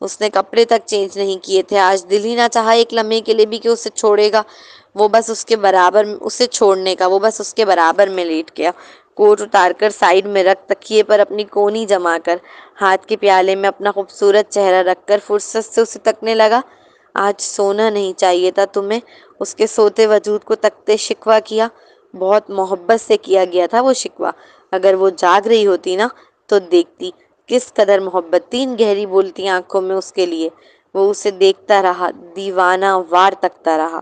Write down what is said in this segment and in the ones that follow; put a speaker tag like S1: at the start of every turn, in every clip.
S1: اس نے کپڑے تک چینج نہیں کیے تھے۔ آج دل ہی نہ چاہا ایک لمحے کے لیے بھی کہ اسے چھوڑے گا، وہ بس اس کے برابر اسے چھوڑنے کا، وہ بس اس کے برابر میں لیٹ گیا، کوٹ اتار کر سائیڈ میں رکھ، تکیے پر اپنی کونی جما کر، ہاتھ کے پیالے میں اپنا خوبصورت چہرہ رکھ کر فرصت سے اسے تکنے لگا۔ آج سونا نہیں چاہیے تھا تمہیں، اس کے سوتے وجود کو تکتے شکوہ کیا۔ بہت محبت سے کیا گیا تھا وہ شکوہ، اگر وہ جاگ رہی ہوتی نا تو دیکھتی کس قدر محبت تھی ان گہری بولتی آنکھوں میں اس کے لیے۔ وہ اسے دیکھتا رہا، دیوانہ وار تکتا رہا،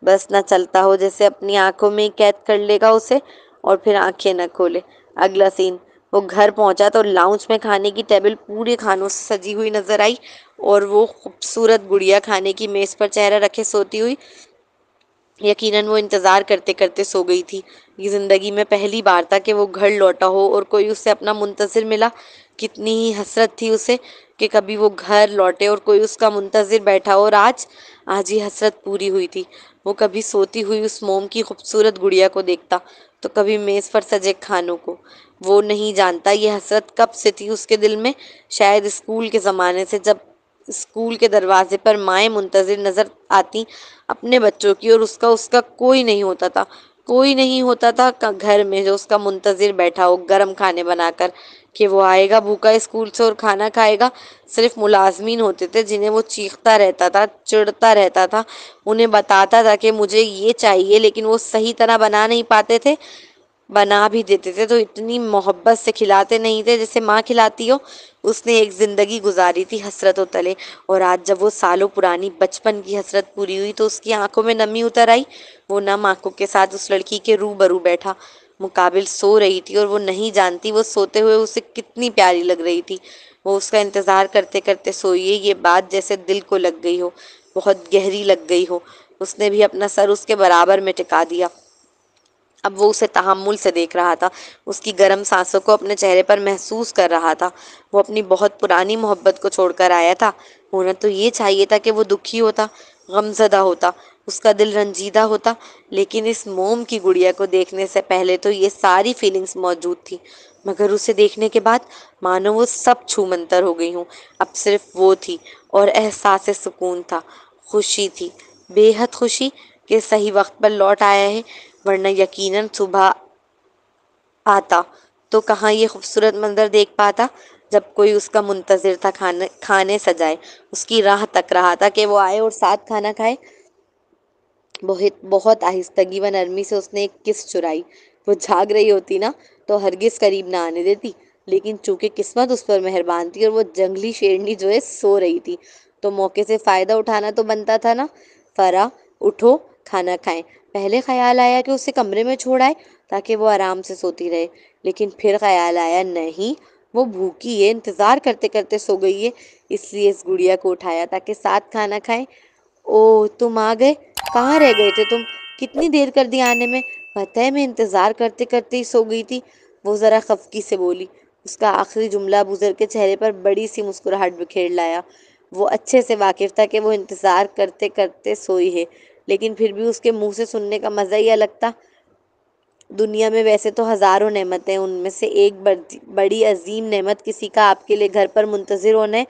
S1: بس نہ چلتا ہو جیسے اپنی آنکھوں میں ہی قید کر لے گا اسے اور پھر آنکھیں نہ کھولے۔ اگلا سین، وہ گھر پہنچا تو لاؤنج میں کھانے کی ٹیبل پورے کھانوں سے سجی ہوئی نظر آئی اور وہ خوبصورت گڑیا کھانے کی میز پر چہرہ رکھے سوتی ہوئی۔ یقیناً وہ انتظار کرتے کرتے سو گئی تھی۔ یہ زندگی میں پہلی بار تھا کہ وہ گھر لوٹا ہو اور کوئی اسے اپنا منتظر ملا۔ کتنی ہی حسرت تھی اسے کہ کبھی وہ گھر لوٹے اور کوئی اس کا منتظر بیٹھا ہو، اور آج یہ حسرت پوری ہوئی تھی۔ وہ کبھی سوتی ہوئی اس موم کی خوبصورت گڑیا کو دیکھتا تو کبھی میز پر سجے کھانوں کو۔ وہ نہیں جانتا یہ حسرت کب سے تھی اس کے دل میں، شاید اسکول کے زمانے سے، جب اسکول کے دروازے پر مائیں منتظر نظر آتی اپنے بچوں کی، اور اس کا کوئی نہیں ہوتا تھا، کوئی نہیں ہوتا تھا گھر میں جو اس کا منتظر بیٹھا ہو گرم کھانے بنا کر کہ وہ آئے گا بھوکا اسکول سے اور کھانا کھائے گا۔ صرف ملازمین ہوتے تھے جنہیں وہ چیختا رہتا تھا، چڑھتا رہتا تھا، انہیں بتاتا تھا کہ مجھے یہ چاہیے، لیکن وہ صحیح طرح بنا نہیں پاتے تھے، بنا بھی دیتے تھے تو اتنی محبت سے کھلاتے نہیں تھے جیسے ماں کھلاتی ہو۔ اس نے ایک زندگی گزاری تھی حسرتوں تلے، اور آج جب وہ سالوں پرانی بچپن کی حسرت پوری ہوئی تو اس کی آنکھوں میں نمی اتر آئی۔ وہ نم آنکھوں کے ساتھ اس لڑکی کے روبرو بیٹھا، مقابل سو رہی تھی اور وہ نہیں جانتی وہ سوتے ہوئے اسے کتنی پیاری لگ رہی تھی۔ وہ اس کا انتظار کرتے کرتے سوئی ہے، یہ بات جیسے دل کو لگ گئی ہو، بہت گہری لگ گئی ہو۔ اس نے بھی اپنا سر اس کے برابر میں ٹکا دیا۔ اب وہ اسے تحمل سے دیکھ رہا تھا، اس کی گرم سانسوں کو اپنے چہرے پر محسوس کر رہا تھا۔ وہ اپنی بہت پرانی محبت کو چھوڑ کر آیا تھا۔ ہونا تو یہ چاہیے تھا کہ وہ دکھی ہوتا، غمزدہ ہوتا، اس کا دل رنجیدہ ہوتا، لیکن اس موم کی گڑیا کو دیکھنے سے پہلے تو یہ ساری فیلنگز موجود تھی، مگر اسے دیکھنے کے بعد مانو وہ سب چھو منتر ہو گئی ہوں۔ اب صرف وہ تھی اور احساس سکون تھا، خوشی تھی، بے حد خوشی کہ صحیح وقت پر لوٹ آیا ہے، ورنہ یقیناً صبح آتا تو کہاں یہ خوبصورت منظر دیکھ پاتا جب کوئی اس کا منتظر تھا، کھانے سجائے اس کی راہ تک رہا تھا کہ وہ آئے اور ساتھ کھانا کھائے۔ بہت بہت آہستگی و نرمی سے اس نے ایک کس چرائی۔ وہ جاگ رہی ہوتی نا تو ہرگز قریب نہ آنے دیتی، لیکن چونکہ قسمت اس پر مہربان تھی اور وہ جنگلی شیرنی جو ہے سو رہی تھی تو موقع سے فائدہ اٹھانا تو بنتا تھا نا۔ فرا، اٹھو، کھانا کھائیں۔ پہلے خیال آیا کہ اسے کمرے میں چھوڑ آئے تاکہ وہ آرام سے سوتی رہے، لیکن پھر خیال آیا نہیں، وہ بھوکی ہے، انتظار کرتے کرتے سو گئی ہے، اس لیے اس گڑیا کو اٹھایا تاکہ ساتھ کھانا کھائیں۔ او، تم آ گئے؟ کہاں رہ گئے تھے تم؟ کتنی دیر کر دی آنے میں؟ پتہ ہے میں انتظار کرتے کرتے ہی سو گئی تھی، وہ ذرا خفگی سے بولی۔ اس کا آخری جملہ بزرگ کے چہرے پر بڑی سی مسکراہٹ بکھیر لایا۔ وہ اچھے سے واقف تھا کہ وہ انتظار کرتے کرتے سوئی ہے، لیکن پھر بھی اس کے منہ سے سننے کا مزہ ہی الگ تھا۔ دنیا میں ویسے تو ہزاروں نعمتیں، ان میں سے ایک بڑی عظیم نعمت کسی کا آپ کے لیے گھر پر منتظر ہونا ہے،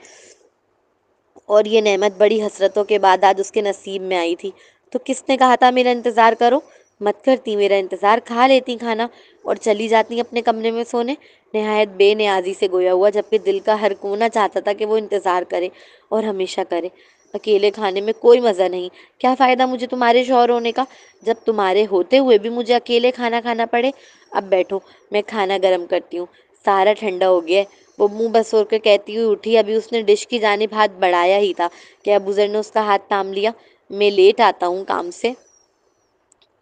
S1: اور یہ نعمت بڑی حسرتوں کے بعد آج اس کے نصیب میں آئی تھی۔ تو کس نے کہا تھا میرا انتظار کرو؟ مت کرتی میرا انتظار، کھا لیتی کھانا اور چلی جاتی اپنے کمرے میں سونے۔ نہایت بے نیازی سے گویا ہوا، جبکہ دل کا ہر کونا چاہتا تھا کہ وہ انتظار کرے اور ہمیشہ کرے۔ اکیلے کھانے میں کوئی مزہ نہیں، کیا فائدہ مجھے تمہارے شوہر ہونے کا جب تمہارے ہوتے ہوئے بھی مجھے اکیلے کھانا کھانا پڑے۔ اب بیٹھو، میں کھانا گرم کرتی ہوں، سارا ٹھنڈا ہو گیا ہے۔ وہ منہ بسور کے کہتی ہوئی اٹھی، ابھی اس نے ڈش کی جانب ہاتھ بڑھایا ہی تھا کہ ابوذر نے اس کا ہاتھ تھام لیا۔ میں لیٹ آتا ہوں کام سے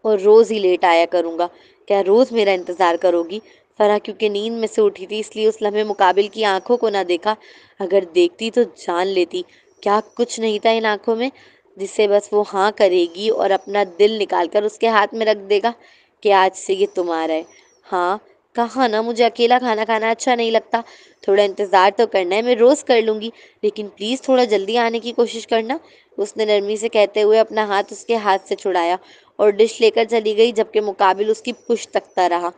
S1: اور روز ہی لیٹ آیا کروں گا، کیا روز میرا انتظار کرو گی؟ فرح کیونکہ نیند میں سے اٹھی تھی اس لیے اس لمحے مقابل کی آنکھوں کو نہ دیکھا، اگر دیکھتی تو جان لیتی کیا کچھ نہیں تھا ان آنکھوں میں جسے بس وہ ہاں کرے گی اور اپنا دل نکال کر اس کے ہاتھ میں رکھ دے گا کہ آج سے یہ تمہارا ہے۔ ہاں کہاں نا، مجھے اکیلا کھانا کھانا اچھا نہیں لگتا، تھوڑا انتظار تو کرنا ہے، میں روز کر لوں گی، لیکن پلیز تھوڑا جلدی آنے کی کوشش کرنا۔ اس نے نرمی سے کہتے ہوئے اپنا ہاتھ اس کے ہاتھ سے چھڑایا اور ڈش لے کر چلی گئی، جبکہ مقابل اس کی پشت تکتا رہا۔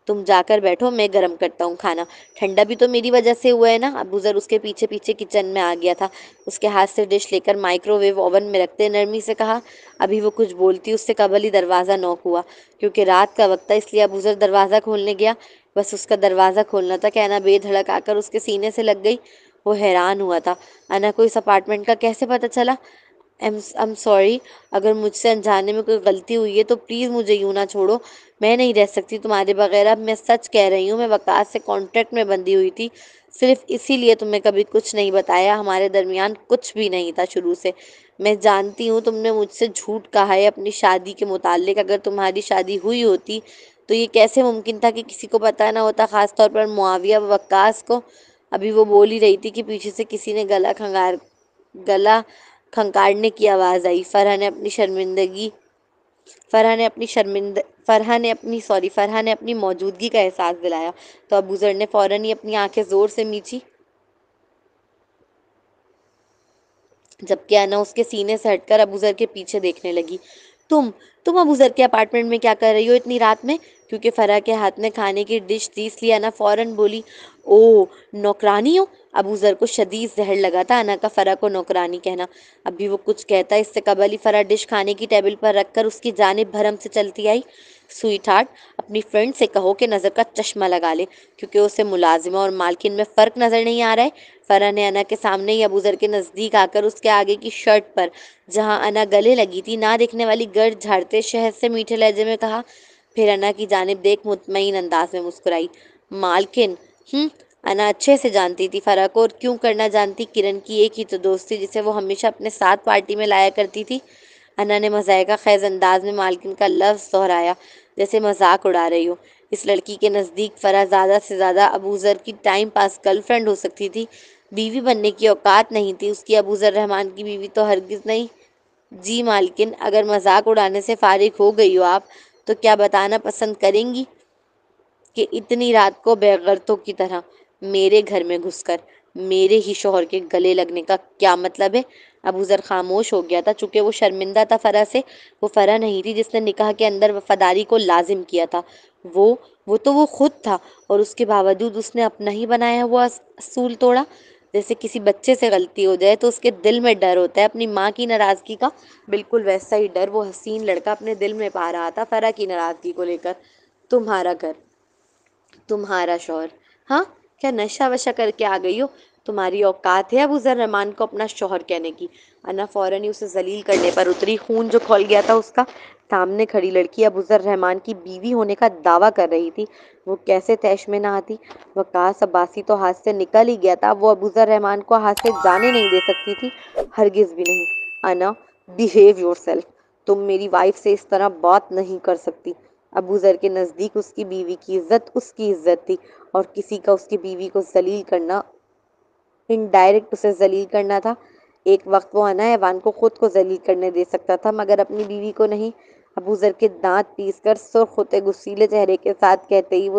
S1: تم جا کر بیٹھو، میں گرم کرتا ہوں کھانا، ٹھنڈا بھی تو میری وجہ سے ہوا ہے نا۔ ابو ذر اس کے پیچھے پیچھے کچن میں آ گیا تھا، اس کے ہاتھ سے ڈش لے کر مائکرو ویو اوون میں رکھتے نرمی سے کہا۔ ابھی وہ کچھ بولتی اس سے قبل ہی دروازہ نوک ہوا، کیونکہ رات کا وقت تھا اس لیے ابو ذر دروازہ کھولنے گیا۔ بس اس کا دروازہ کھولنا تھا کہ انا بے دھڑک آ کر اس کے سینے سے لگ گئی۔ وہ حیران ہوا تھا، انا کو اس اپارٹمنٹ کا کیسے پتہ چلا؟ ایم سوری، اگر مجھ سے انجانے میں کوئی غلطی ہوئی ہے تو پلیز مجھے یوں نہ چھوڑو، میں نہیں رہ سکتی تمہارے بغیر اب۔ میں سچ کہہ رہی ہوں، میں وقاص سے کانٹریکٹ میں بندھی ہوئی تھی، صرف اسی لیے تمہیں کبھی کچھ نہیں بتایا، ہمارے درمیان کچھ بھی نہیں تھا شروع سے۔ میں جانتی ہوں تم نے مجھ سے جھوٹ کہا ہے اپنی شادی کے متعلق، اگر تمہاری شادی ہوئی ہوتی تو یہ کیسے ممکن تھا کہ کسی کو پتہ نہ ہوتا، خاص طور پر معاویہ و وقاص کو۔ ابھی وہ بول ہی رہی تھی کہ پیچھے سے کسی نے گلا کھنکارنے کی آواز آئی۔ فرحہ نے اپنی موجودگی کا احساس دلایا تو ابو ذر نے فوراً ہی اپنی آنکھیں زور سے میچی، جبکہ انا اس کے سینے سے ہٹ کر ابو ذر کے پیچھے دیکھنے لگی۔ تم ابو ذر کے اپارٹمنٹ میں کیا کر رہی ہو اتنی رات میں؟ کیونکہ فرح کے ہاتھ میں کھانے کی ڈش تھی اس لیے انا فوراً بولی، او نوکرانی ہو؟ ابو ذر کو شدید زہر لگا تھا انا کا فرح کو نوکرانی کہنا۔ ابھی وہ کچھ کہتا اس سے قبل ہی فرح ڈش کھانے کی ٹیبل پر رکھ کر اس کی جانب بھرم سے چلتی آئی۔ سوئٹ ہارٹ، اپنی فرینڈ سے کہو کہ نظر کا چشمہ لگا لے، کیونکہ اسے ملازمہ اور مالکن میں فرق نظر نہیں آ رہا ہے۔ فرح نے انا کے سامنے ہی ابو ذر کے نزدیک آ کر اس کے آگے کی شرٹ پر جہاں انا گلے لگی تھی نہ دیکھنے والی گرد جھاڑتے شہد سے میٹھے لہجے میں کہا، پھر انا کی جانب دیکھ مطمئن انداز میں مسکرائی۔ مالکن؟ انا اچھے سے جانتی تھی فرح کو، اور کیوں کرنا جانتی، کرن کی ایک ہی تو دوست تھی جسے وہ ہمیشہ اپنے ساتھ پارٹی میں لایا کرتی تھی۔ انا نے مضحکہ خیز انداز میں مالکن کا لفظ دہرایا، جیسے مذاق اڑا رہی ہو۔ اس لڑکی کے نزدیک فرح زیادہ سے زیادہ ابو ذر کی ٹائم پاس گرل فرینڈ ہو سکتی تھی، بیوی بننے کی اوقات نہیں تھی اس کی۔ ابو ذر رحمان کی بیوی تو ہرگز نہیں۔ جی مالکن، اگر مذاق اڑانے سے فارغ ہو گئی ہو آپ تو کیا بتانا پسند کریں گی کہ اتنی رات کو بے غیرتوں کی طرح میرے گھر میں گھس کر میرے ہی شوہر کے گلے لگنے کا کیا مطلب ہے؟ ابو ذر خاموش ہو گیا تھا، چونکہ وہ شرمندہ تھا فرح سے۔ وہ فرح نہیں تھی جس نے نکاح کے اندر وفاداری کو لازم کیا تھا، وہ تو وہ خود تھا، اور اس کے باوجود اس نے اپنا ہی بنایا ہوا اصول توڑا۔ جیسے کسی بچے سے غلطی ہو جائے تو اس کے دل میں ڈر ہوتا ہے اپنی ماں کی ناراضگی کا، بالکل ویسا ہی ڈر وہ حسین لڑکا اپنے دل میں پا رہا تھا فرح کی ناراضگی کو لے کر۔ تمہارا گھر، تمہارا شوہر، ہاں کیا نشہ وشہ کر کے آ گئی ہو؟ تمہاری اوقات ہے ابو ذر رحمان کو اپنا شوہر کہنے کی؟ انا فوراً ہی اسے ذلیل کرنے پر اتری، خون جو کھول گیا تھا اس کا۔ سامنے کھڑی لڑکی ابو ذر رحمان کی بیوی ہونے کا دعویٰ کر رہی تھی، وہ کیسے طیش میں نہ آتی؟ وقاص عباسی تو ہاتھ سے نکل ہی گیا تھا، وہ ابو ذر رحمان کو ہاتھ سے جانے نہیں دے سکتی تھی، ہرگز بھی نہیں۔ انا، بیہیو یور سیلف، تم میری وائف سے اس طرح بات نہیں کر سکتی۔ ابو ذر کے نزدیک اس کی بیوی کی عزت اس کی عزت تھی، اور کسی کا اس کی بیوی کو ذلیل کرنا انڈائریکٹ اسے ذلیل کرنا تھا۔ ایک وقت وہ انا ایوان کو خود کو ذلیل کرنے دے سکتا تھا مگر اپنی بیوی کو نہیں۔ ابو ذر کے دانت پیس کر سرخ ہوتے غصیلے چہرے کے ساتھ کہتے ہی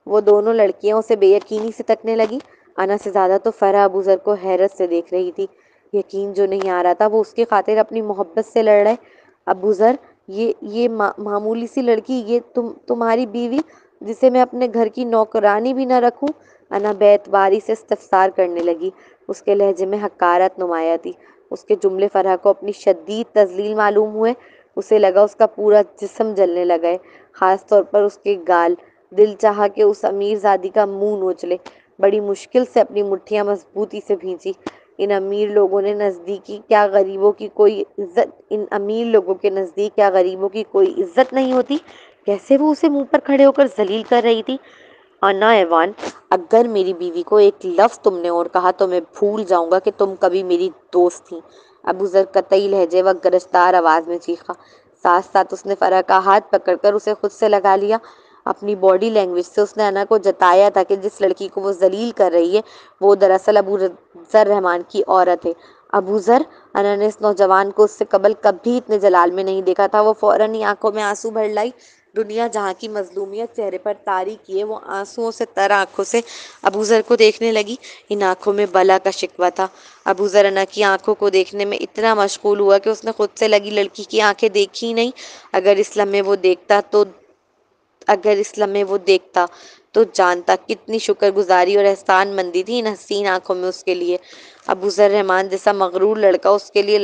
S1: وہ دونوں لڑکیاں اسے بے یقینی سے تکنے لگی۔ انا سے زیادہ تو فرح ابو ذر کو حیرت سے دیکھ رہی تھی، یقین جو نہیں آ رہا تھا وہ اس کی خاطر اپنی محبت سے لڑ رہے۔ ابو ذر، یہ معمولی سی لڑکی، یہ تمہاری بیوی جسے میں اپنے گھر کی نوکرانی بھی نہ رکھوں؟ انا بے اعتباری سے استفسار کرنے لگی، اس کے لہجے میں حقارت نمایاں تھی۔ اس کے جملے فرح کو اپنی شدید تذلیل معلوم ہوئے، اسے لگا اس کا پورا جسم جلنے لگا ہے، خاص طور پر اس کے گال۔ دل چاہا کہ اس امیر زادی کا منہ نوچ لے، بڑی مشکل سے اپنی مٹھیاں مضبوطی سے بھینچی۔ ان امیر لوگوں کے نزدیک کیا غریبوں کی کوئی عزت نہیں ہوتی؟ کیسے وہ اسے منہ پر کھڑے ہو کر ذلیل کر رہی تھی؟ انا ایوان، اگر میری بیوی کو ایک لفظ تم نے اور کہا تو میں بھول جاؤں گا کہ تم کبھی میری دوست تھی۔ ابو ذر قطعی لہجے و گرجدار آواز میں چیخا۔ ساتھ ساتھ اس نے فرح کا ہاتھ پکڑ کر اسے خود سے لگا لیا۔ اپنی باڈی لینگویج سے اس نے انا کو جتایا تھا کہ جس لڑکی کو وہ ذلیل کر رہی ہے وہ دراصل ابو ذر رحمان کی عورت ہے۔ ابو ذر، انا نے اس نوجوان کو اس سے قبل کبھی اتنے جلال میں نہیں دیکھا تھا۔ وہ فوراً ہی آنکھوں میں آنسو بھر لائی۔ دنیا جہاں کی مظلومیت چہرے پر طاری کیے وہ آنسوؤں سے تر آنکھوں سے ابو ذر کو دیکھنے لگی۔ ان آنکھوں میں بلا کا شکوہ تھا۔ ابو ذر انا کی آنکھوں کو دیکھنے میں اتنا مشغول ہوا کہ اس نے خود سے لگی لڑکی کی آنکھیں دیکھی ہی نہیں۔ اگر اس لمحے وہ دیکھتا تو اگر اس لمحے وہ دیکھتا تو جانتا کتنی شکر گزاری اور احسان مندی تھی ان حسین آنکھوں میں اس کے لیے۔ ابو ذر رحمان جیسا مغرور لڑکا اس کے لیے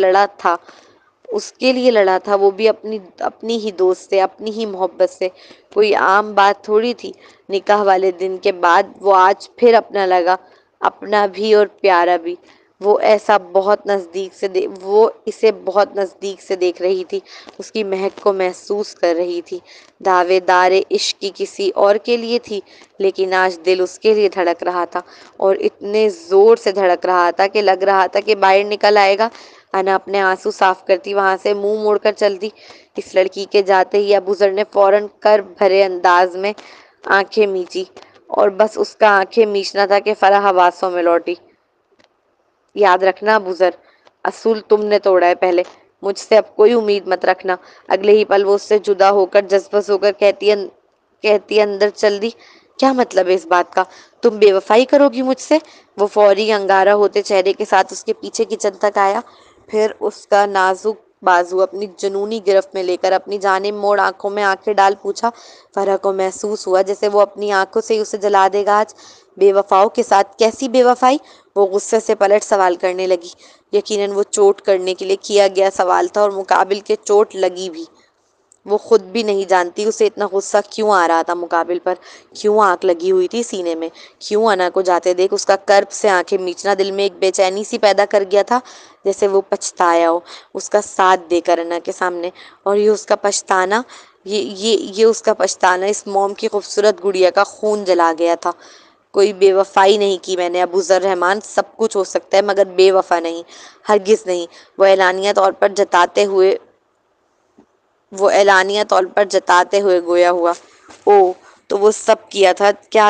S1: لڑا تھا، وہ بھی اپنی ہی دوست سے، اپنی ہی محبت سے۔ کوئی عام بات تھوڑی تھی۔ نکاح والے دن کے بعد وہ آج پھر اپنا لگا، اپنا بھی اور پیارا بھی۔ وہ اسے بہت نزدیک سے دیکھ رہی تھی، اس کی مہک کو محسوس کر رہی تھی۔ دعوے دار عشق کی کسی اور کے لیے تھی، لیکن آج دل اس کے لیے دھڑک رہا تھا، اور اتنے زور سے دھڑک رہا تھا کہ لگ رہا تھا کہ باہر نکل آئے گا۔ انا اپنے آنسو صاف کرتی وہاں سے منہ موڑ کر چلتی۔ اس لڑکی کے جاتے ہی ابو ذر نے فوراً کر بھرے انداز میں آنکھیں میچی، اور بس اس کا آنکھیں میچنا تھا کہ فرح حواسوں میں لوٹی۔ یاد رکھنا ابو ذر، اصول تم نے توڑا ہے پہلے، مجھ سے اب کوئی امید مت رکھنا۔ اگلے ہی پل وہ اس سے جدا ہو کر جذبس ہو کر کہتی اندر چل دی، کیا مطلب ہے اس بات کا؟ تم بے وفائی کرو گی مجھ سے؟ وہ فوری انگارہ ہوتے چہرے کے ساتھ اس کے پیچھے کچن تک آیا، پھر اس کا نازک بازو اپنی جنونی گرفت میں لے کر اپنی جانب موڑ آنکھوں میں آنکھیں ڈال پوچھا۔ فرح کو محسوس ہوا جیسے وہ اپنی آنکھوں سے ہی اسے جلا دے گا آج۔ بے وفاؤں کے ساتھ کیسی بے وفائی؟ وہ غصے سے پلٹ سوال کرنے لگی۔ یقیناً وہ چوٹ کرنے کے لیے کیا گیا سوال تھا، اور مقابل کے چوٹ لگی بھی۔ وہ خود بھی نہیں جانتی اسے اتنا غصہ کیوں آ رہا تھا مقابل پر، کیوں آنکھ لگی ہوئی تھی سینے میں، کیوں انا کو جاتے دیکھ اس کا کرب سے آنکھیں میچنا دل میں ایک بے چینی سی پیدا کر گیا تھا، جیسے وہ پچھتایا ہو اس کا ساتھ دے کر انا کے سامنے۔ اور یہ اس کا پچھتانا، یہ اس کا پچھتانا اس موم کی خوبصورت گڑیا کا خون جلا گیا تھا۔ کوئی بے وفائی نہیں کی میں نے ابو ذر رحمان، سب کچھ ہو سکتا ہے مگر بے وفا نہیں، ہرگز نہیں۔ وہ اعلانیہ طور پر جتاتے ہوئے گویا ہوا۔ او تو وہ سب کیا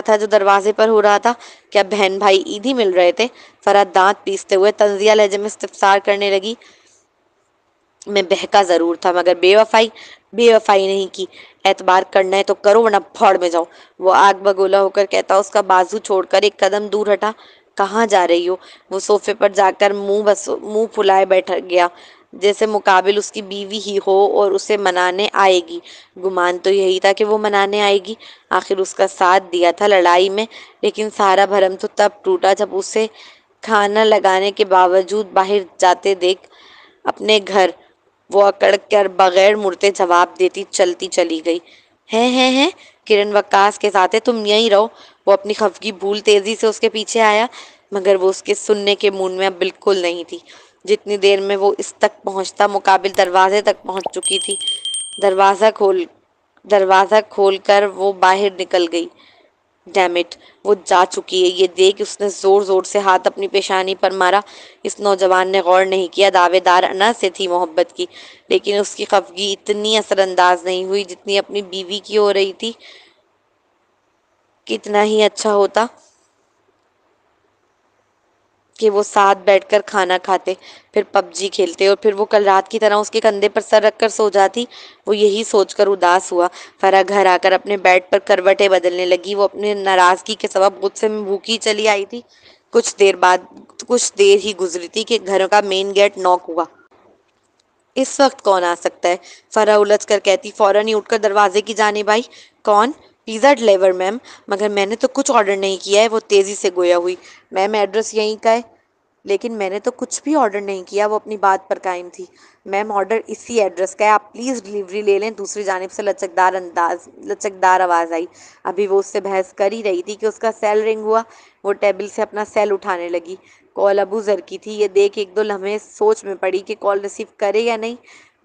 S1: تھا جو دروازے پر ہو رہا تھا؟ کیا بہن بھائی عید ہی مل رہے تھے؟ فرح دانت پیستے ہوئے طنزیہ لہجے میں استفسار کرنے لگی۔ میں بہکا ضرور تھا مگر بے وفائی نہیں کی۔ اعتبار کرنا ہے تو کرو ورنہ بھوڑ میں جاؤ، وہ آگ بگولا ہو کر کہتا اس کا بازو چھوڑ کر ایک قدم دور ہٹا۔ کہاں جا رہی ہو؟ وہ صوفے پر جا کر منہ پھلائے بیٹھ گیا، جیسے مقابل اس کی بیوی ہی ہو اور اسے منانے آئے گی۔ گمان تو یہی تھا کہ وہ منانے آئے گی، آخر اس کا ساتھ دیا تھا لڑائی میں، لیکن سارا بھرم تو تب ٹوٹا جب اسے کھانا لگانے کے باوجود باہر جاتے دیکھ اپنے گھر۔ وہ اکڑ کر بغیر مڑتے جواب دیتی چلتی چلی گئی۔ ہیں کرن وقاص کے ساتھ ہے، تم یہیں رہو۔ وہ اپنی خفگی بھول تیزی سے اس کے پیچھے آیا، مگر وہ اس کے سننے کے موڈ میں اب بالکل نہیں تھی۔ جتنی دیر میں وہ اس تک پہنچتا مقابل دروازے تک پہنچ چکی تھی۔ دروازہ کھول کر وہ باہر نکل گئی۔ ڈیم اٹ، وہ جا چکی ہے یہ دیکھ اس نے زور زور سے ہاتھ اپنی پیشانی پر مارا۔ اس نوجوان نے غور نہیں کیا دعوے دار انا سے تھی محبت کی، لیکن اس کی خفگی اتنی اثر انداز نہیں ہوئی جتنی اپنی بیوی کی ہو رہی تھی۔ کتنا ہی اچھا ہوتا کہ وہ ساتھ بیٹھ کر کھانا کھاتے، پھر پب جی کھیلتے، اور پھر وہ کل رات کی طرح اس کے کندھے پر سر رکھ کر سو جاتی۔ وہ یہی سوچ کر اداس ہوا۔ فرح گھر آ کر اپنے بیڈ پر کروٹیں بدلنے لگی۔ وہ اپنے ناراضگی کے سبب غصے میں بھوکی چلی آئی تھی۔ کچھ دیر ہی گزری تھی کہ گھر کا مین گیٹ ناک ہوا۔ اس وقت کون آ سکتا ہے؟ فرح الجھ کر کہتی، فوراً ہی اٹھ کر دروازے کی جانب آئی۔ کون؟ پیزا ڈیلیور میم، مگر میں نے تو کچھ آرڈر نہیں کیا ہے، وہ تیزی سے گویا ہوئی۔ میم ایڈریس یہیں کا ہے، لیکن میں نے تو کچھ بھی آرڈر نہیں کیا، وہ اپنی بات پر قائم تھی۔ میم آرڈر اسی ایڈریس کا ہے، آپ پلیز ڈیلیوری لے لیں۔ دوسری جانب سے لچکدار آواز آئی۔ ابھی وہ اس سے بحث کر ہی رہی تھی کہ اس کا سیل رنگ ہوا۔ وہ ٹیبل سے اپنا سیل اٹھانے لگی۔ کال ابو ذر کی تھی۔ یہ دیکھ ایک دو لمحے سوچ میں پڑی کہ کال ریسیو کرے یا نہیں،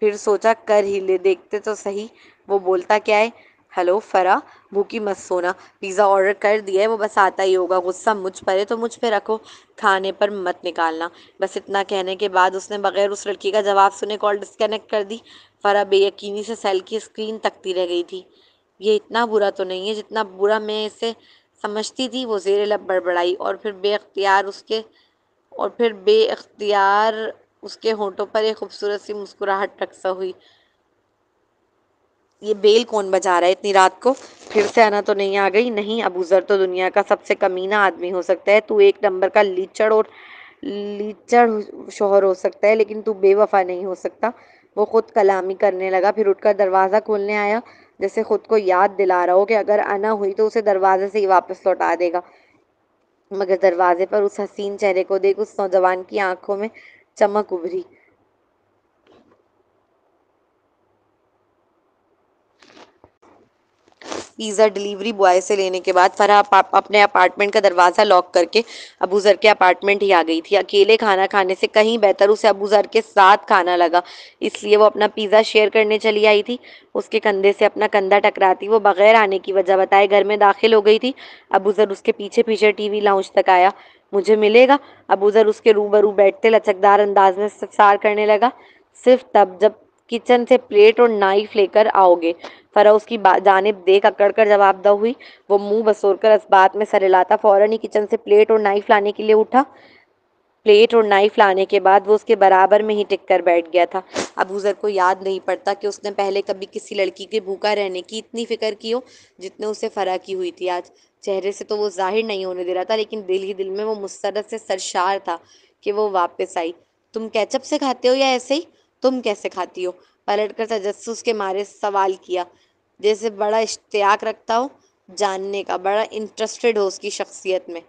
S1: پھر سوچا کر ہی لے، دیکھتے تو صحیح وہ بولتا کیا ہے۔ ہلو فرح، بھوکی مت سونا، پیزا آرڈر کر دیا ہے، وہ بس آتا ہی ہوگا۔ غصہ مجھ پر ہے تو مجھ پہ رکھو، کھانے پر مت نکالنا۔ بس اتنا کہنے کے بعد اس نے بغیر اس لڑکی کا جواب سنے کال ڈسکنیکٹ کر دی۔ فرح بے یقینی سے سیل کی اسکرین تکتی رہ گئی تھی۔ یہ اتنا برا تو نہیں ہے جتنا برا میں اسے سمجھتی تھی، وہ زیر لب بڑبڑائی، اور پھر بے اختیار اس کے ہونٹوں پر ایک خوبصورت سی مسکراہٹ رقص ہوئی۔ یہ بیل کون بجا رہا ہے اتنی رات کو؟ پھر سے انا تو نہیں آ گئی؟ نہیں، ابو ذر تو دنیا کا سب سے کمینہ آدمی ہو سکتا ہے، تو ایک نمبر کا لیچڑ شوہر ہو سکتا ہے، لیکن تو بے وفا نہیں ہو سکتا۔ وہ خود کلامی کرنے لگا، پھر اٹھ کر دروازہ کھولنے آیا۔ جیسے خود کو یاد دلا رہا ہو کہ اگر انا ہوئی تو اسے دروازے سے ہی واپس لوٹا دے گا، مگر دروازے پر اس حسین چہرے کو دیکھ اس نوجوان کی آنکھوں میں چمک ابھری۔ پیزا ڈیلیوری بوائے سے لینے کے بعد فرح اپنے اپارٹمنٹ کا دروازہ لاک کر کے ابوذر کے اپارٹمنٹ ہی آ گئی تھی۔ اکیلے کھانا کھانے سے کہیں بہتر اسے ابوذر کے ساتھ کھانا لگا، اس لیے وہ اپنا پیزا شیئر کرنے چلی آئی تھی۔ اس کے کندھے سے اپنا کندھا ٹکراتی وہ بغیر آنے کی وجہ بتائے گھر میں داخل ہو گئی تھی۔ ابوذر اس کے پیچھے پیچھے ٹی وی لاؤنج تک آیا۔ مجھے ملے گا؟ ابوذر اس کے روبرو بیٹھتے لچکدار انداز میں استفسار کرنے لگا۔ صرف تب جب کچن سے پلیٹ اور نائف لے کر آؤ گے۔ فرح اس کی جانب دیکھ اکڑ کر جواب دہ ہوئی۔ وہ منہ بسور کر اس بات میں سر ہلاتا فوراً ہی کچن سے پلیٹ اور نائف لانے کے لیے اٹھا۔ پلیٹ اور نائف لانے کے بعد وہ اس کے برابر میں ہی ٹک کر بیٹھ گیا تھا۔ ابوذر کو یاد نہیں پڑتا کہ اس نے پہلے کبھی کسی لڑکی کے بھوکا رہنے کی اتنی فکر کی ہو جتنے اسے فرح کی ہوئی تھی آج۔ چہرے سے تو وہ ظاہر نہیں ہونے دے رہا تھا، لیکن دل ہی دل میں وہ مسرت سے سرشار تھا کہ وہ واپس آئی۔ تم کیچپ سے کھاتے ہو یا ایسے ہی؟ تم کیسے کھاتی ہو؟ پلٹ کر تجسس کے مارے سوال کیا، جیسے بڑا اشتیاق رکھتا ہو جاننے کا، بڑا انٹرسٹڈ ہو اس کی شخصیت میں۔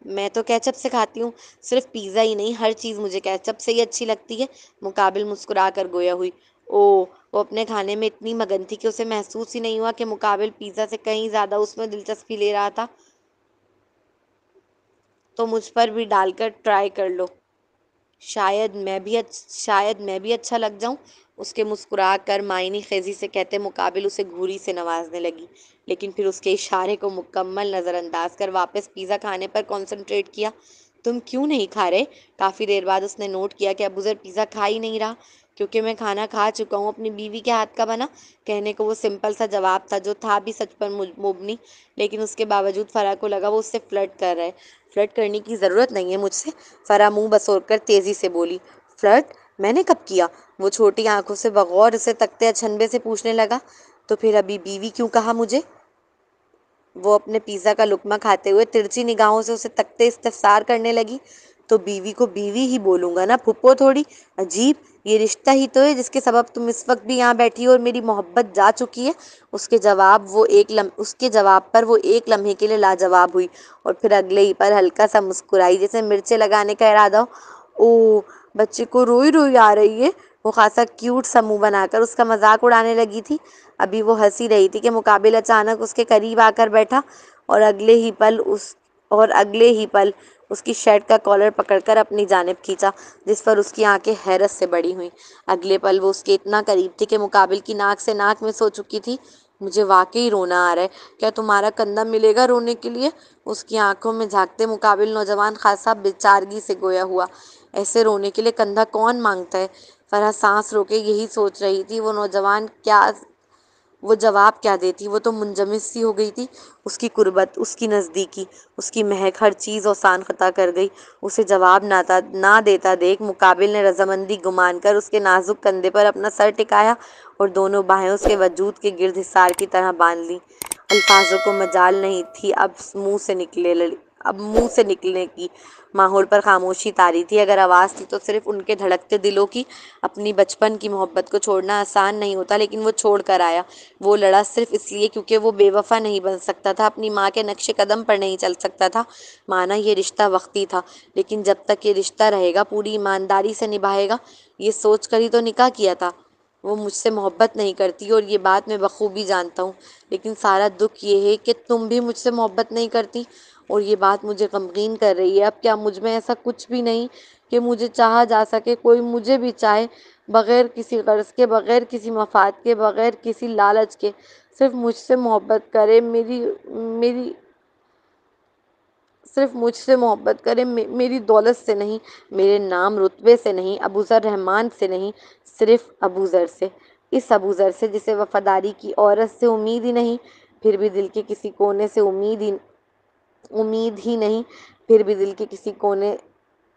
S1: میں تو کیچپ سے کھاتی ہوں، صرف پیزا ہی نہیں، ہر چیز مجھے کیچپ سے ہی اچھی لگتی ہے، مقابل مسکرا کر گویا ہوئی۔ وہ اپنے کھانے میں اتنی مگن تھی کہ اسے محسوس ہی نہیں ہوا کہ مقابل پیزا سے کہیں زیادہ اس میں دلچسپی لے رہا تھا۔ تو مجھ پر بھی ڈال کر ٹرائی کر لو، شاید میں بھی اچھا لگ جاؤں، اس کے مسکرا کر معنی خیزی سے کہتے مقابل اسے گھوری سے نوازنے لگی، لیکن پھر اس کے اشارے کو مکمل نظر انداز کر واپس پیزا کھانے پر کنسنٹریٹ کیا۔ تم کیوں نہیں کھا رہے؟ کافی دیر بعد اس نے نوٹ کیا کہ ابوذر پیزا کھا ہی نہیں رہا۔ کیونکہ میں کھانا کھا چکا ہوں، اپنی بیوی کے ہاتھ کا بنا۔ کہنے کو وہ سمپل سا جواب تھا جو تھا بھی سچ پر مبنی، لیکن اس کے باوجود فرح کو لگا وہ اس سے فلرٹ کر رہا ہے۔ فلرٹ کرنے کی ضرورت نہیں ہے مجھ سے، فرح منہ بسور کر تیزی سے بولی۔ فلرٹ میں نے کب کیا؟ وہ چھوٹی آنکھوں سے بغور اسے تکتے اچھنبے سے پوچھنے لگا۔ تو پھر ابھی بیوی کیوں کہا مجھے؟ وہ اپنے پیزا کا لقمہ کھاتے ہوئے ترچھی نگاہوں سے اسے تکتے استفسار کرنے لگی۔ تو بیوی کو بیوی ہی بولوں گا نا، پھپھو تھوڑی۔ عجیب، یہ رشتہ ہی تو ہے جس کے سبب تم اس وقت بھی یہاں بیٹھی ہو اور میری محبت جا چکی ہے۔ اس کے جواب پر وہ ایک لمحے کے لیے لاجواب ہوئی اور پھر اگلے ہی پر ہلکا سا مسکرائی، جیسے مرچیں لگانے کا ارادہ ہو۔ اوہ، بچے کو روئی روئی آ رہی ہے۔ وہ خاصا کیوٹ سا منہ بنا کر اس کا مذاق اڑانے لگی تھی۔ ابھی وہ ہنسی رہی تھی کہ مقابل اچانک اس کے قریب آ کر بیٹھا اور اگلے ہی پل اس کی شرٹ کا کالر پکڑ کر اپنی جانب کھینچا، جس پر اس کی آنکھیں حیرت سے بڑی ہوئیں۔ اگلے پل وہ اس کے اتنا قریب تھی کہ مقابل کی ناک سے ناک میں سو چکی تھی۔ مجھے واقعی رونا آ رہا ہے، کیا تمہارا کندھا ملے گا رونے کے لیے؟ اس کی آنکھوں میں جھانکتے مقابل نوجوان خاصا بےچارگی سے گویا ہوا۔ ایسے رونے کے لیے کندھا کون مانگتا ہے؟ فرح سانس روکے یہی سوچ رہی تھی وہ جواب کیا دیتی۔ وہ تو منجمد سی ہو گئی تھی۔ اس کی قربت، اس کی نزدیکی، اس کی مہک، ہر چیز اوسان خطا کر گئی۔ اسے جواب نہ دیتا دیکھ مقابل نے رضامندی گمان کر اس کے نازک کندھے پر اپنا سر ٹکایا اور دونوں باہیں اس کے وجود کے گرد حصار کی طرح باندھ لیں۔ الفاظوں کو مجال نہیں تھی اب منہ سے نکلنے کی۔ ماحول پر خاموشی طاری تھی، اگر آواز تھی تو صرف ان کے دھڑکتے دلوں کی۔ اپنی بچپن کی محبت کو چھوڑنا آسان نہیں ہوتا، لیکن وہ چھوڑ کر آیا۔ وہ لڑا صرف اس لیے کیونکہ وہ بے وفا نہیں بن سکتا تھا، اپنی ماں کے نقش قدم پر نہیں چل سکتا تھا۔ مانا یہ رشتہ وقتی تھا، لیکن جب تک یہ رشتہ رہے گا پوری ایمانداری سے نبھائے گا۔ یہ سوچ کر ہی تو نکاح کیا تھا۔ وہ مجھ سے محبت نہیں کرتی اور یہ بات میں بخوبی جانتا ہوں، لیکن سارا دکھ یہ ہے کہ تم بھی مجھ سے محبت نہیں کرتی اور یہ بات مجھے غمگین کر رہی ہے۔ اب کیا مجھ میں ایسا کچھ بھی نہیں کہ مجھے چاہا جا سکے؟ کوئی مجھے بھی چاہے، بغیر کسی غرض کے، بغیر کسی مفاد کے، بغیر کسی لالچ کے، صرف مجھ سے محبت کرے، میری دولت سے نہیں، میرے نام رتبے سے نہیں، ابوذر رحمان سے نہیں، صرف ابوذر سے، اس ابوذر سے جسے وفاداری کی عورت سے امید ہی نہیں، پھر بھی دل کے کسی کونے سے امید ہی نہیں، پھر بھی دل کے کسی کونے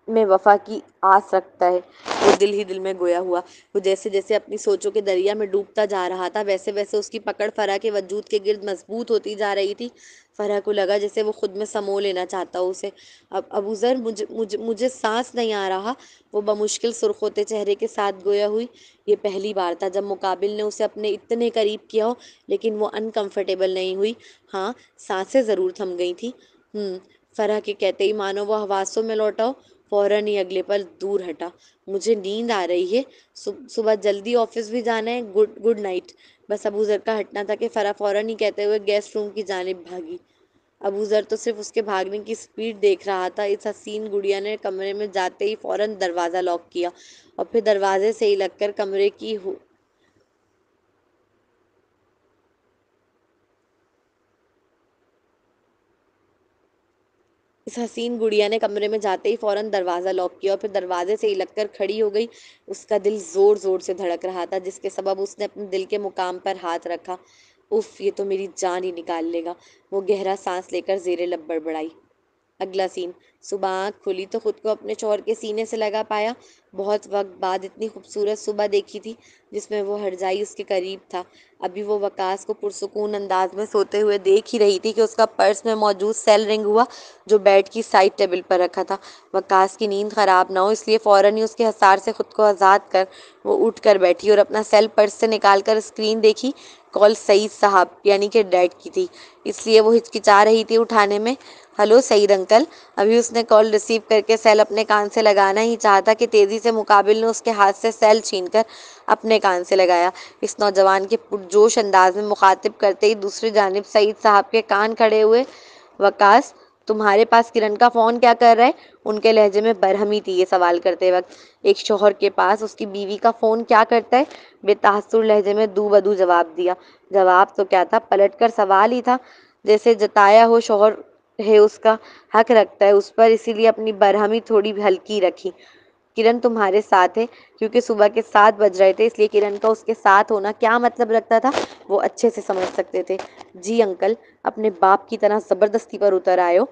S1: میں وفا کی آس رکھتا ہے۔ وہ دل ہی دل میں گویا ہوا۔ وہ جیسے جیسے اپنی سوچوں کے دریا میں ڈوبتا جا رہا تھا، ویسے ویسے اس کی پکڑ فرح کے وجود کے گرد مضبوط ہوتی جا رہی تھی۔ فرح کو لگا جیسے وہ خود میں سمو لینا چاہتا ہو اسے۔ اب ابو ذر، مجھے سانس نہیں آ رہا، وہ بمشکل سرخ ہوتے چہرے کے ساتھ گویا ہوئی۔ یہ پہلی بار تھا جب مقابل نے اسے اپنے اتنے قریب کیا ہو، لیکن وہ انکمفرٹیبل نہیں ہوئی۔ ہاں، سانسیں ضرور تھم گئی تھیں۔ فرح کے کہتے ہی مانو وہ حواسوں میں لوٹا ہو، فوراً ہی اگلے پل دور ہٹا۔ مجھے نیند آ رہی ہے، صبح جلدی آفس بھی جانا ہے، گڈ نائٹ۔ بس ابو ذر کا ہٹنا تھا کہ فرح فوراً ہی کہتے ہوئے گیسٹ روم کی جانب بھاگی۔ ابو ذر تو صرف اس کے بھاگنے کی سپیڈ دیکھ رہا تھا۔ اس حسین گڑیا نے کمرے میں جاتے ہی فوراً دروازہ لاک کیا اور پھر دروازے سے ہی لگ کر کمرے کی اس حسین گڑیا نے کمرے میں جاتے ہی فوراً دروازہ لاک کیا اور پھر دروازے سے ہی لگ کر کھڑی ہو گئی۔ اس کا دل زور زور سے دھڑک رہا تھا، جس کے سبب اس نے اپنے دل کے مقام پر ہاتھ رکھا۔ اف، یہ تو میری جان ہی نکال لے گا۔ وہ گہرا سانس لے کر زیر لب بڑبڑائی۔ اگلا سین۔ صبح آنکھ کھلی تو خود کو اپنے شوہر کے سینے سے لگا پایا۔ بہت وقت بعد اتنی خوبصورت صبح دیکھی تھی جس میں وہ ہرجائی اس کے قریب تھا۔ ابھی وہ وقاص کو پرسکون انداز میں سوتے ہوئے دیکھ ہی رہی تھی کہ اس کا پرس میں موجود سیل رنگ ہوا جو بیڈ کی سائڈ ٹیبل پر رکھا تھا۔ وقاص کی نیند خراب نہ ہو اس لیے فوراً ہی اس کے حصار سے خود کو آزاد کر وہ اٹھ کر بیٹھی اور اپنا سیل پرس سے نکال کر اسکرین دیکھی۔ کال سعید صاحب یعنی کہ ڈیڈ کی تھی، اس لیے وہ ہچکچا رہی تھی اٹھانے میں۔ ہلو سعید انکل۔ ابھی اس نے کال ریسیو کر کے سیل اپنے کان سے لگانا ہی چاہتا کہ تیزی سے مقابل نے اس کے ہاتھ سے سیل چھین کر اپنے کان سے لگایا۔ اس نوجوان کے پرجوش انداز میں مخاطب کرتے ہی دوسری جانب سعید صاحب کے کان کھڑے ہوئے۔ وقاص، تمہارے پاس کرن کا فون کیا کر رہا ہے؟ ان کے لہجے میں برہمی تھی یہ سوال کرتے وقت۔ ایک شوہر کے پاس اس کی بیوی کا فون کیا کرتا ہے؟ بے تحسر لہجے میں دو بدو جواب دیا۔ جواب تو کیا تھا، پلٹ کر سوال ہی تھا، جیسے جتایا ہو شوہر ہے اس کا حق رکھتا ہے اس پر، اسی لیے اپنی برہمی تھوڑی ہلکی رکھی۔ کرن تمہارے ساتھ ہے؟ کیونکہ صبح کے 7 بج رہے تھے، اس لیے کرن کا اس کے ساتھ ہونا کیا مطلب رکھتا تھا وہ اچھے سے سمجھ سکتے تھے۔ جی انکل، اپنے باپ کی طرح زبردستی پر اتر آئے ہو۔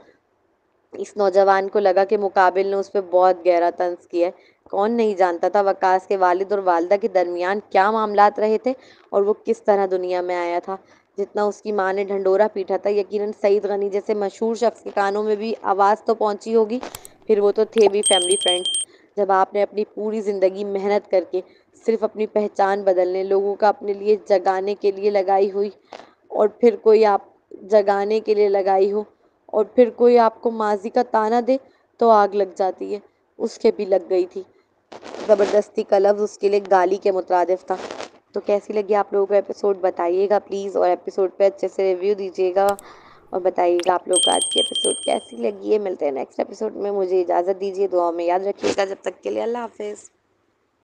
S1: اس نوجوان کو لگا کہ مقابل نے اس پہ بہت گہرا طنز کیا ہے۔ کون نہیں جانتا تھا وقاص کے والد اور والدہ کے درمیان کیا معاملات رہے تھے اور وہ کس طرح دنیا میں آیا تھا۔ جتنا اس کی ماں نے ڈھنڈورا پیٹا تھا، یقیناً سعید غنی جیسے مشہور شخص کے کانوں میں بھی آواز تو پہنچی ہوگی۔ پھر وہ تو تھے بھی فیملی فرینڈز۔ جب آپ نے اپنی پوری زندگی محنت کر کے صرف اپنی پہچان بدلنے، لوگوں کا اپنے لیے جگانے کے لیے لگائی ہوئی اور پھر کوئی آپ جگانے کے لیے لگائی ہو اور پھر کوئی آپ کو ماضی کا تانا دے تو آگ لگ جاتی ہے۔ اس کے بھی لگ گئی تھی۔ زبردستی کا لفظ اس کے لیے گالی کے مترادف تھا۔ تو کیسی لگی آپ لوگوں کو ایپیسوڈ بتائیے گا پلیز، اور ایپیسوڈ پہ اچھے سے ریویو دیجیے گا اور بتائیے گا آپ لوگوں کو آج کی ایپیسوڈ کیسی لگی ہے۔ ملتے ہیں نیکسٹ ایپیسوڈ میں، مجھے اجازت دیجیے، دعاؤں میں یاد رکھیے گا۔ جب تک کے لیے اللہ حافظ۔